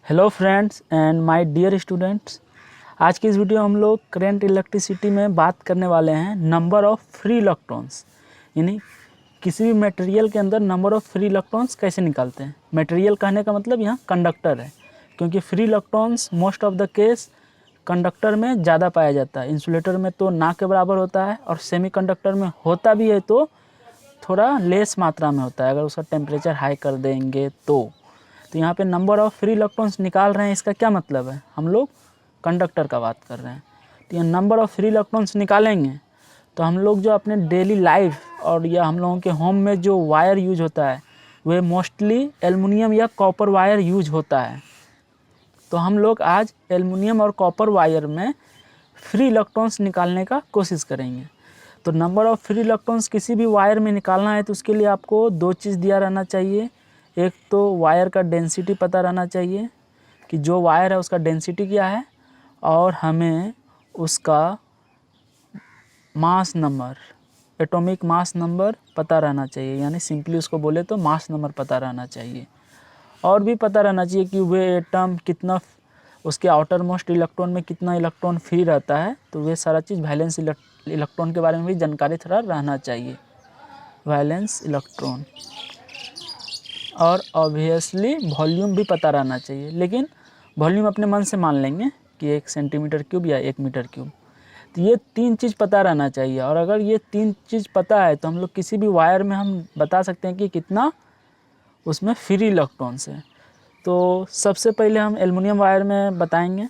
Hello friends and my dear students. आज की इस वीडियो हम लोग करंट इलेक्ट्रिसिटी में बात करने वाले हैं नंबर ऑफ़ फ्री इलेक्ट्रॉन्स, यानी किसी भी मटेरियल के अंदर नंबर ऑफ़ फ्री इलेक्ट्रॉन्स कैसे निकालते हैं। मटेरियल कहने का मतलब यहाँ कंडक्टर है, क्योंकि free electrons most of the case conductor में ज़्यादा पाया जाता है। इंसुलेटर में तो ना के बराबर होता है, और सेमीकंडक्टर में होता भी है तो थोड़ा लेस मात्रा में होता है अगर उसका टेम्परेचर हाई कर देंगे तो यहाँ पे नंबर ऑफ़ फ्री इलेक्ट्रॉन्स निकाल रहे हैं। इसका क्या मतलब है, हम लोग कंडक्टर का बात कर रहे हैं। तो ये नंबर ऑफ़ फ्री इलेक्ट्रॉन्स निकालेंगे तो हम लोग जो अपने डेली लाइफ और या हम लोगों के होम में जो वायर यूज होता है वह मोस्टली एल्युमिनियम या कॉपर वायर यूज होता है। तो हम लोग आज एल्युमिनियम और कॉपर वायर में फ्री इलेक्ट्रॉन्स निकालने का कोशिश करेंगे। तो नंबर ऑफ़ फ्री इलेक्ट्रॉन्स किसी भी वायर में निकालना है तो उसके लिए आपको दो चीज़ दिया रहना चाहिए। एक तो वायर का डेंसिटी पता रहना चाहिए कि जो वायर है उसका डेंसिटी क्या है, और हमें उसका mass number, atomic mass number पता रहना चाहिए, यानी सिंपली उसको बोले तो मास नंबर पता रहना चाहिए। और भी पता रहना चाहिए कि वे एटम कितना, उसके आउटर मोस्ट इलेक्ट्रॉन में कितना इलेक्ट्रॉन फ्री रहता है। तो वे सारा चीज़ वैलेंस इलेक्ट्रॉन के बारे में भी जानकारी थोड़ा रहना चाहिए, वैलेंस इलेक्ट्रॉन। और ऑब्वियसली वॉल्यूम भी पता रहना चाहिए, लेकिन वॉल्यूम अपने मन से मान लेंगे कि 1 सेंटीमीटर क्यूब या 1 मीटर क्यूब। तो ये तीन चीज़ पता रहना चाहिए, और अगर ये तीन चीज़ पता है तो हम लोग किसी भी वायर में हम बता सकते हैं कि कितना उसमें फ्री इलेक्ट्रॉन्स है। तो सबसे पहले हम एल्युमिनियम वायर में बताएंगे।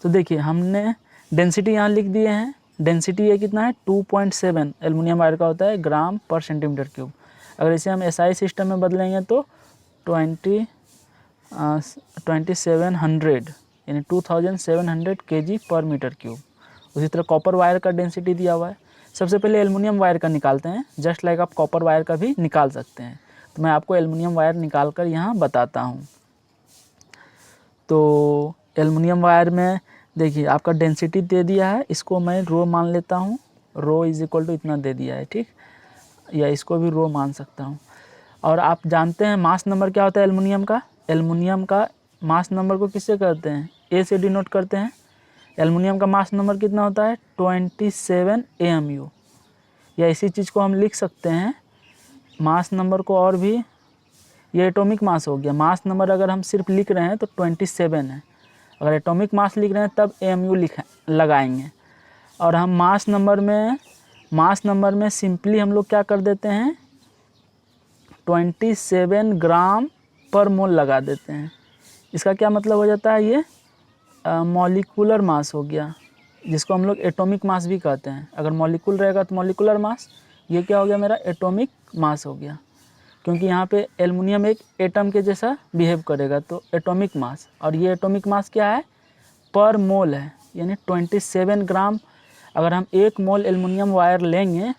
तो देखिए, हमने डेंसिटी यहाँ लिख दिए हैं। डेंसिटी ये कितना है, 2.7 एल्युमिनियम वायर का होता है ग्राम पर सेंटीमीटर क्यूब। अगर इसे हम एसआई सिस्टम में बदलेंगे तो 2700 यानी 2700 kg पर मीटर क्यूब। उसी तरह कॉपर वायर का डेंसिटी दिया हुआ है। सबसे पहले एल्युमिनियम वायर का निकालते हैं, जस्ट लाइक आप कॉपर वायर का भी निकाल सकते हैं। तो मैं आपको एल्युमिनियम वायर निकाल कर यहाँ बताता हूँ। तो एल्युमिनियम वायर में देखिए आपका डेंसिटी दे दिया है, इसको मैं रो मान लेता हूँ। रो इज इक्वल टू इतना दे दिया है, ठीक, या इसको भी रो मान सकता हूँ। और आप जानते हैं मास नंबर क्या होता है एल्युमिनियम का। एल्युमिनियम का मास नंबर को किससे करते हैं, ए से डिनोट करते हैं। एल्युमिनियम का मास नंबर कितना होता है, 27 AMU। या इसी चीज़ को हम लिख सकते हैं मास नंबर को, और भी ये एटॉमिक मास हो गया। मास नंबर अगर हम सिर्फ लिख रहे हैं तो 27 है, अगर एटॉमिक मास लिख रहे हैं तब AMU लगाएंगे। और हम मास नंबर में सिंपली हम लोग क्या कर देते हैं, 27 ग्राम पर मोल लगा देते हैं। इसका क्या मतलब हो जाता है, ये मॉलिक्यूलर मास हो गया, जिसको हम लोग एटॉमिक मास भी कहते हैं। अगर मॉलिक्यूल रहेगा तो मॉलिक्यूलर मास, ये क्या हो गया मेरा, एटॉमिक मास हो गया, क्योंकि यहाँ पे एल्युमिनियम एक एटम के जैसा बिहेव करेगा। तो एटॉमिक मास, और ये एटॉमिक मास क्या है, पर मोल है, यानी 27 ग्राम। अगर हम 1 मोल एल्युमिनियम वायर लेंगे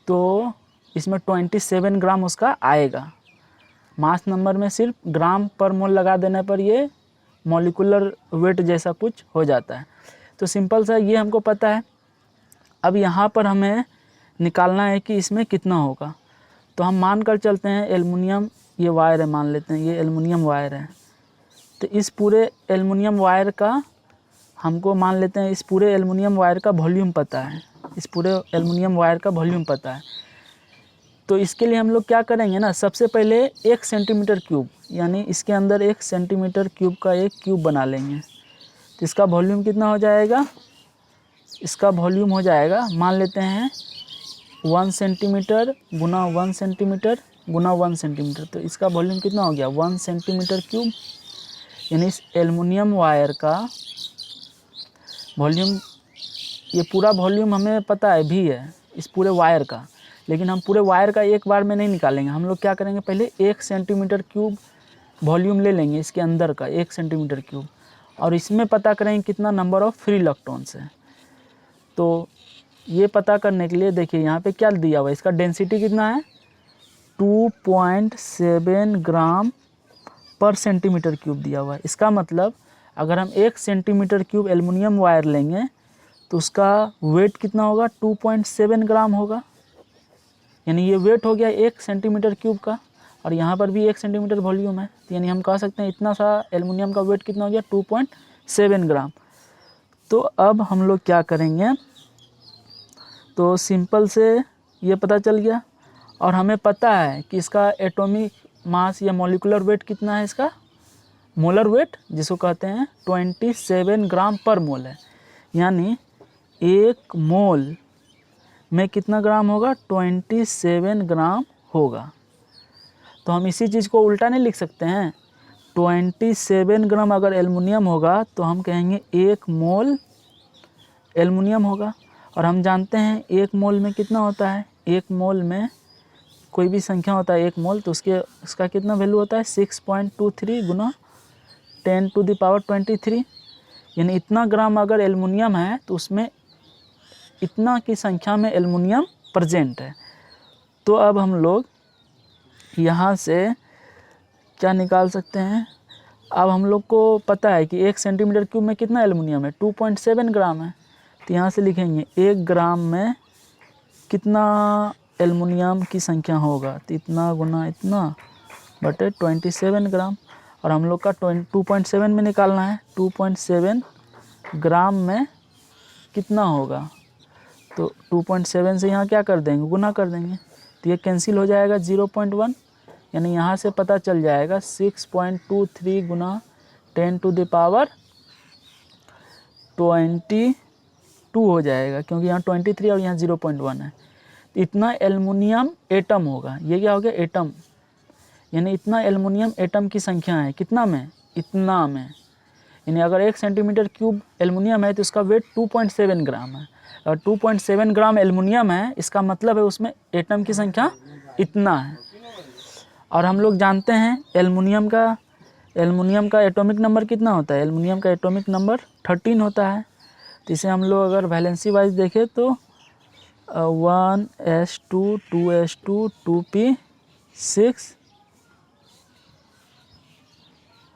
तो इसमें 27 ग्राम उसका आएगा। मास नंबर में सिर्फ ग्राम पर मोल लगा देने पर ये मॉलिक्यूलर वेट जैसा कुछ हो जाता है। तो सिंपल सा ये हमको पता है। अब यहाँ पर हमें निकालना है कि इसमें कितना होगा। तो हम मान कर चलते हैं एल्युमिनियम, ये वायर है, मान लेते हैं ये एल्युमिनियम वायर है। तो इस पूरे एल्युमिनियम वायर का हमको मान लेते हैं, इस पूरे एल्युमिनियम वायर का वॉल्यूम पता है, इस पूरे एल्युमिनियम वायर का वॉल्यूम पता है। तो इसके लिए हम लोग क्या करेंगे ना, सबसे पहले 1 सेंटीमीटर क्यूब, यानी इसके अंदर 1 सेंटीमीटर क्यूब का एक क्यूब बना लेंगे। तो इसका वॉल्यूम कितना हो जाएगा, इसका वॉल्यूम हो जाएगा, मान लेते हैं 1 सेंटीमीटर गुना 1 सेंटीमीटर गुना 1 सेंटीमीटर। तो इसका वॉल्यूम कितना हो गया, 1 सेंटीमीटर क्यूब। यानी इस एल्युमिनियम वायर का वॉल्यूम, ये पूरा वॉल्यूम हमें पता है भी है इस पूरे वायर का, लेकिन हम पूरे वायर का एक बार में नहीं निकालेंगे। हम लोग क्या करेंगे, पहले 1 सेंटीमीटर क्यूब वॉल्यूम ले लेंगे इसके अंदर का, 1 सेंटीमीटर क्यूब, और इसमें पता करेंगे कितना नंबर ऑफ़ फ्री इलेक्ट्रॉन्स है। तो ये पता करने के लिए देखिए यहाँ पे क्या दिया हुआ है, इसका डेंसिटी कितना है, 2.7 ग्राम पर सेंटीमीटर क्यूब दिया हुआ है। इसका मतलब अगर हम 1 सेंटीमीटर क्यूब एल्युमिनियम वायर लेंगे तो उसका वेट कितना होगा, 2.7 ग्राम होगा। यानी ये वेट हो गया 1 सेंटीमीटर क्यूब का। और यहाँ पर भी 1 सेंटीमीटर वॉल्यूम है, तो यानी हम कह सकते हैं इतना सा एल्युमिनियम का वेट कितना हो गया 2.7 ग्राम। तो अब हम लोग क्या करेंगे, तो सिंपल से ये पता चल गया और हमें पता है कि इसका एटॉमिक मास या मॉलिक्यूलर वेट कितना है, इसका मोलर वेट जिसको कहते हैं 27 ग्राम पर मोल है। यानी 1 मोल में कितना ग्राम होगा, 27 ग्राम होगा। तो हम इसी चीज़ को उल्टा नहीं लिख सकते हैं, 27 ग्राम अगर एल्युमिनियम होगा तो हम कहेंगे 1 मोल एल्युमिनियम होगा। और हम जानते हैं 1 मोल में कितना होता है, 1 मोल में कोई भी संख्या होता है 1 मोल, तो उसका कितना वैल्यू होता है 6.23 गुना 10⁻23। यानी इतना ग्राम अगर एल्युमिनियम है तो उसमें इतना की संख्या में एल्युमिनियम प्रेजेंट है। तो अब हम लोग यहाँ से क्या निकाल सकते हैं, अब हम लोग को पता है कि 1 सेंटीमीटर क्यूब में कितना एल्युमिनियम है, 2.7 ग्राम है। तो यहाँ से लिखेंगे 1 ग्राम में कितना एल्युमिनियम की संख्या होगा, तो इतना गुना इतना बटे 27 ग्राम। और हम लोग का 2.7 में निकालना है, 2.7 ग्राम में कितना होगा, तो 2.7 से यहाँ क्या कर देंगे, गुना कर देंगे, तो ये कैंसिल हो जाएगा 0.1। यानी यहाँ से पता चल जाएगा 6.23 गुना 10⁻22 हो जाएगा, क्योंकि यहाँ 23 और यहाँ 0.1 है। तो इतना एल्युमिनियम एटम होगा, ये क्या हो गया एटम, यानी इतना एल्युमिनियम एटम की संख्या है कितना में, इतना में। यानी अगर 1 सेंटीमीटर क्यूब एल्युमिनियम है तो उसका वेट 2.7 ग्राम है। और 2.7 ग्राम एल्युमिनियम है, इसका मतलब है उसमें एटम की संख्या इतना है। और हम लोग जानते हैं एल्युमिनियम का एटॉमिक नंबर कितना होता है, एल्युमिनियम का एटॉमिक नंबर 13 होता है। तो इसे हम लोग अगर वैलेंसी वाइज देखें तो 1s2 2s2 2p6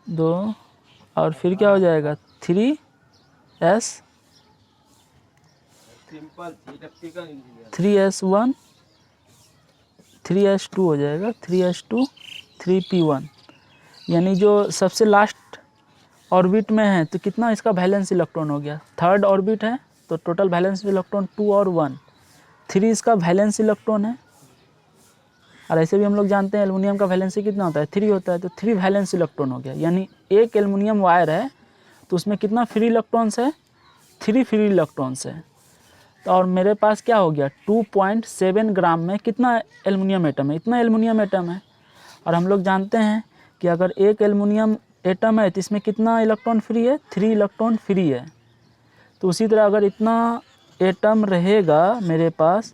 2 और फिर क्या हो जाएगा 3s 3s1 3s2 हो जाएगा 3s2 3p1। यानी जो सबसे लास्ट ऑर्बिट में है तो कितना इसका वैलेंस इलेक्ट्रॉन हो गया, 3rd ऑर्बिट है तो टोटल वैलेंस इलेक्ट्रॉन 2 और 1, 3 इसका वैलेंस इलेक्ट्रॉन है। और ऐसे भी हम लोग जानते हैं एल्युमिनियम का वैलेंसी कितना होता है 3 होता है, तो 3 वैलेंस इलेक्ट्रॉन हो गया। यानी एक एल्युमिनियम वायर है तो उसमें कितना फ्री इलेक्ट्रॉन्स है, 3 फ्री इलेक्ट्रॉन्स है। तो और मेरे पास क्या हो गया 2.7 ग्राम में कितना एल्युमिनियम एटम है, इतना एल्युमिनियम एटम है। और हम लोग जानते हैं कि अगर एक एल्युमिनियम एटम है तो इसमें कितना इलेक्ट्रॉन फ्री है, 3 इलेक्ट्रॉन फ्री है। तो उसी तरह अगर इतना एटम रहेगा मेरे पास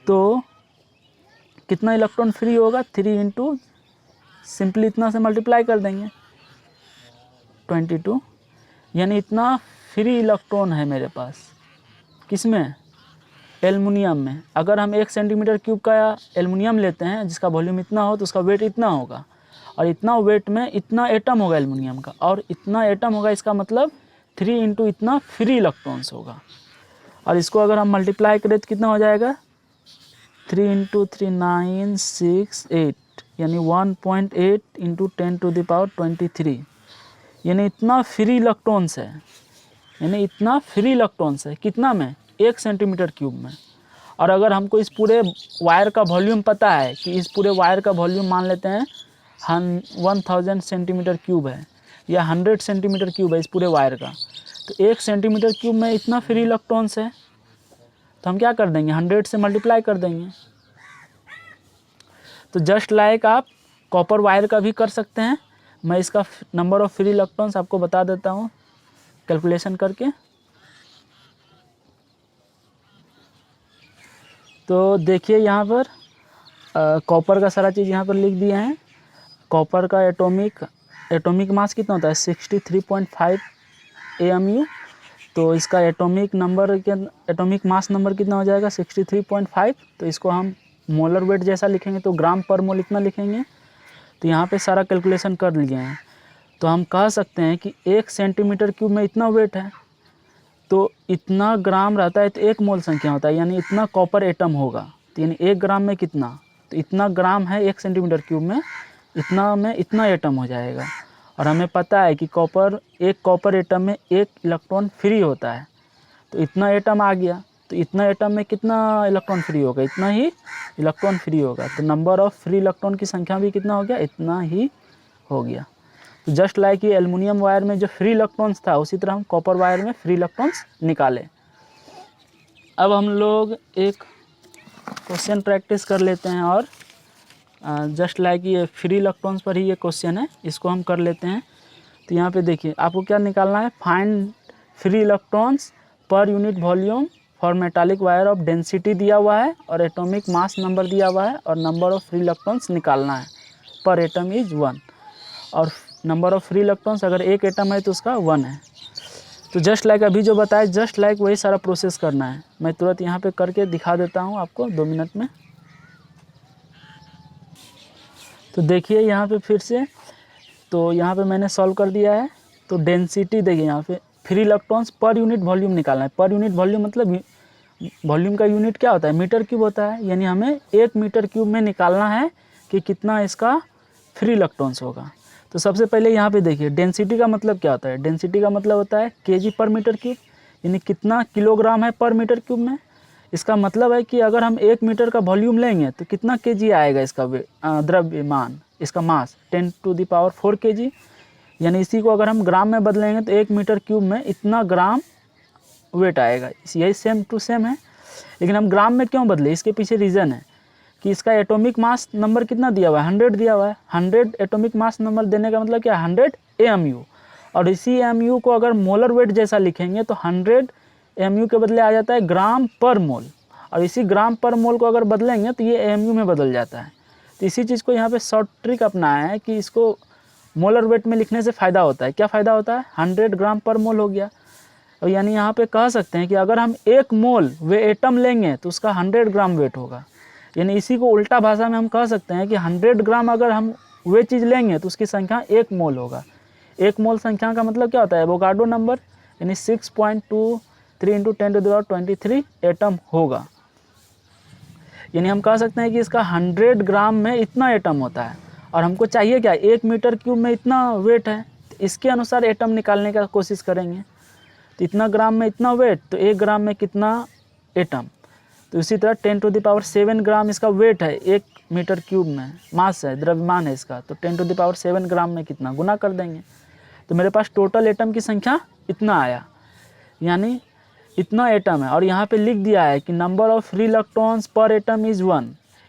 तो कितना इलेक्ट्रॉन फ्री होगा, 3 इंटू सिंपली इतना से मल्टीप्लाई कर देंगे 22। यानी इतना फ्री इलेक्ट्रॉन है मेरे पास, किसमें, एल्युमिनियम में। अगर हम 1 सेंटीमीटर क्यूब का एल्युमिनियम लेते हैं जिसका वॉल्यूम इतना हो तो उसका वेट इतना होगा, और इतना वेट में इतना एटम होगा एल्युमिनियम का, और इतना एटम होगा इसका मतलब 3 इंटू इतना फ्री इलेक्ट्रॉन्स होगा। और इसको अगर हम मल्टीप्लाई करें तो कितना हो जाएगा 3 इंटू 3 9 6 8, यानी 1.8 इंटू 10⁻23। यानी इतना फ्री इलेक्ट्रॉन्स है, यानी इतना फ्री इलेक्ट्रॉन्स है कितना में, 1 सेंटीमीटर क्यूब में। और अगर हमको इस पूरे वायर का वॉल्यूम पता है कि इस पूरे वायर का वॉल्यूम मान लेते हैं 1000 सेंटीमीटर क्यूब है या 100 सेंटीमीटर क्यूब है इस पूरे वायर का, तो 1 सेंटीमीटर क्यूब में इतना फ्री इलेक्ट्रॉन्स है, तो हम क्या कर देंगे 100 से मल्टीप्लाई कर देंगे। तो जस्ट लाइक आप कॉपर वायर का भी कर सकते हैं। मैं इसका नंबर ऑफ फ्री इलेक्ट्रॉन्स आपको बता देता हूँ कैलकुलेशन करके। तो देखिए यहाँ पर कॉपर का सारा चीज़ यहाँ पर लिख दिया है। कॉपर का एटॉमिक मास कितना होता है 63.5 AMU। तो इसका एटॉमिक मास नंबर कितना हो जाएगा 63.5। तो इसको हम मोलर वेट जैसा लिखेंगे तो ग्राम पर मोल इतना लिखेंगे। तो यहाँ पे सारा कैलकुलेशन कर लिए हैं। तो हम कह सकते हैं कि 1 सेंटीमीटर क्यूब में इतना वेट है तो इतना ग्राम रहता है तो 1 मोल संख्या होता है, यानी इतना कॉपर एटम होगा। तो यानी 1 ग्राम में कितना तो इतना ग्राम है 1 सेंटीमीटर क्यूब में, इतना में इतना एटम हो जाएगा। और हमें पता है कि एक कॉपर एटम में 1 इलेक्ट्रॉन फ्री होता है, तो इतना एटम आ गया, तो इतना एटम में कितना इलेक्ट्रॉन फ्री होगा, इतना ही इलेक्ट्रॉन फ्री होगा। तो नंबर ऑफ फ्री इलेक्ट्रॉन की संख्या भी कितना हो गया, इतना ही हो गया। तो जस्ट लाइक ये एल्युमिनियम वायर में जो फ्री इलेक्ट्रॉन्स था, उसी तरह हम कॉपर वायर में फ्री इलेक्ट्रॉन्स निकाले। अब हम लोग एक क्वेश्चन प्रैक्टिस कर लेते हैं, और जस्ट लाइक ये फ्री इलेक्ट्रॉन्स पर ही ये क्वेश्चन है, इसको हम कर लेते हैं। तो यहाँ पे देखिए आपको क्या निकालना है, find free electrons per unit volume for metallic wire of density दिया हुआ है, और एटॉमिक मास नंबर दिया हुआ है, और नंबर ऑफ फ्री इलेक्ट्रॉन्स निकालना है। पर एटम इज 1, और नंबर ऑफ फ्री इलेक्ट्रॉन्स अगर एक एटम है तो उसका 1 है। तो जस्ट लाइक अभी जो बताया, जस्ट लाइक वही सारा प्रोसेस करना है। मैं तुरंत यहाँ पे करके दिखा देता हूँ आपको 2 मिनट में। तो देखिए यहाँ पे फिर से, तो यहाँ पे मैंने सॉल्व कर दिया है। तो डेंसिटी देखिए यहाँ पे free electrons per unit volume निकालना है। पर यूनिट वॉल्यूम मतलब वॉल्यूम का यूनिट क्या होता है, मीटर क्यूब होता है। यानी हमें 1 मीटर क्यूब में निकालना है कि कितना इसका फ्री इलेक्ट्रॉन्स होगा। तो सबसे पहले यहाँ पे देखिए डेंसिटी का मतलब क्या होता है, डेंसिटी का मतलब होता है केजी पर मीटर क्यूब, यानी कितना किलोग्राम है पर मीटर क्यूब में। इसका मतलब है कि अगर हम 1 मीटर का वॉल्यूम लेंगे तो कितना केजी आएगा इसका द्रव्यमान, इसका मास 10⁴ केजी। यानी इसी को अगर हम ग्राम में बदलेंगे तो 1 मीटर क्यूब में इतना ग्राम वेट आएगा। यही सेम टू सेम है, लेकिन हम ग्राम में क्यों बदले, इसके पीछे रीज़न है कि इसका एटॉमिक मास नंबर कितना दिया हुआ है, 100 दिया हुआ है। 100 एटॉमिक मास नंबर देने का मतलब क्या है, 100 AMU। और इसी AMU को अगर मोलर वेट जैसा लिखेंगे तो 100 AMU के बदले आ जाता है ग्राम पर मोल, और इसी ग्राम पर मोल को अगर बदलेंगे तो ये AMU में बदल जाता है। तो इसी चीज़ को यहाँ पे शॉर्ट ट्रिक अपनाया है कि इसको मोलर वेट में लिखने से फ़ायदा होता है। क्या फ़ायदा होता है, 100 ग्राम पर मोल हो गया। और यानी यहाँ पे कह सकते हैं कि अगर हम 1 मोल वे एटम लेंगे तो उसका 100 ग्राम वेट होगा। यानी इसी को उल्टा भाषा में हम कह सकते हैं कि 100 ग्राम अगर हम वे चीज़ लेंगे तो उसकी संख्या 1 मोल होगा। 1 मोल संख्या का मतलब क्या होता है, एवोगाड्रो नंबर, यानी 6.23 × 10⁻23 एटम होगा। यानी हम कह सकते हैं कि इसका 100 ग्राम में इतना एटम होता है, और हमको चाहिए क्या, 1 मीटर क्यूब में इतना वेट है, तो इसके अनुसार एटम निकालने का कोशिश करेंगे। तो इतना ग्राम में इतना वेट, तो 1 ग्राम में कितना एटम। तो इसी तरह 10⁷ ग्राम इसका वेट है, 1 मीटर क्यूब में मास है, द्रव्यमान है इसका, तो 10⁷ ग्राम में कितना, गुना कर देंगे। तो मेरे पास टोटल एटम की संख्या इतना आया, यानी इतना एटम है। और यहाँ पे लिख दिया है कि नंबर ऑफ फ्री इलेक्ट्रॉन्स पर एटम इज़ 1,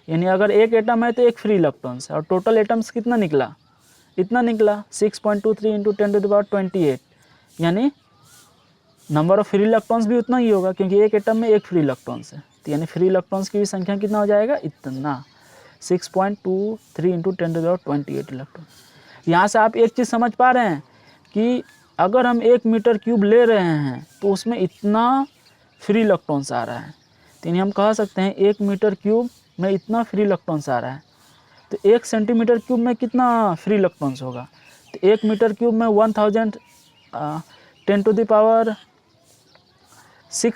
यानी अगर एक एटम है तो एक फ्री इलेक्ट्रॉन्स है। और टोटल एटम्स कितना निकला, इतना निकला 6.23 × 10⁻28, यानी नंबर ऑफ फ्री इलेक्ट्रॉन्स भी उतना ही होगा, क्योंकि एक एटम में एक फ्री इलेक्ट्रॉन्स है। तो यानी फ्री इलेक्ट्रॉन्स की भी संख्या कितना हो जाएगा, इतना 6.23 × 10⁻28 इलेक्ट्रॉन। यहाँ से आप एक चीज़ समझ पा रहे हैं कि अगर हम 1 मीटर क्यूब ले रहे हैं तो उसमें इतना फ्री इलेक्ट्रॉन्स आ रहा है। तो यानी हम कह सकते हैं 1 मीटर क्यूब में इतना फ्री इलेक्ट्रॉन्स आ रहा है। तो 1 सेंटीमीटर क्यूब में कितना फ्री इलेक्ट्रॉन्स होगा, तो 1 मीटर क्यूब में 1000 10⁻6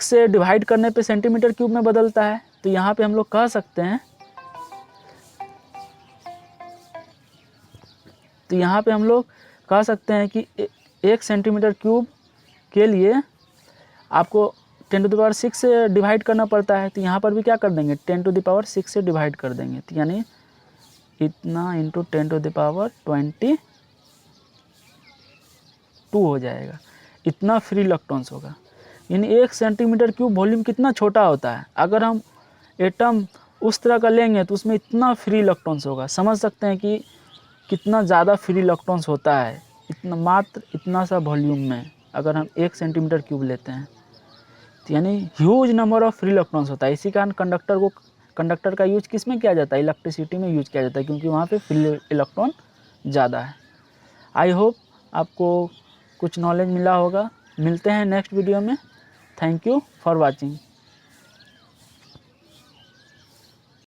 से डिवाइड करने पे सेंटीमीटर क्यूब में बदलता है। तो यहाँ पे हम लोग कह सकते हैं, तो यहाँ पे हम लोग कह सकते हैं कि 1 सेंटीमीटर क्यूब के लिए आपको 10⁻6 से डिवाइड करना पड़ता है। तो यहाँ पर भी क्या कर देंगे, 10⁻6 से डिवाइड कर देंगे। तो यानी इतना इंटू 10⁻22 हो जाएगा, इतना फ्री इलेक्ट्रॉन्स होगा। यानी 1 सेंटीमीटर क्यूब वॉल्यूम कितना छोटा होता है, अगर हम एटम उस तरह का लेंगे तो उसमें इतना फ्री इलेक्ट्रॉन्स होगा। समझ सकते हैं कि कितना ज़्यादा फ्री इलेक्ट्रॉन्स होता है, इतना मात्र इतना सा वॉल्यूम में अगर हम 1 सेंटीमीटर क्यूब लेते हैं। तो यानी huge number of free electrons होता है। इसी कारण कंडक्टर का यूज किस में किया जाता है, इलेक्ट्रिसिटी में यूज किया जाता है, क्योंकि वहाँ पे फ्री इलेक्ट्रॉन ज़्यादा है। आई होप आपको कुछ नॉलेज मिला होगा। मिलते हैं नेक्स्ट वीडियो में। Thank you for watching.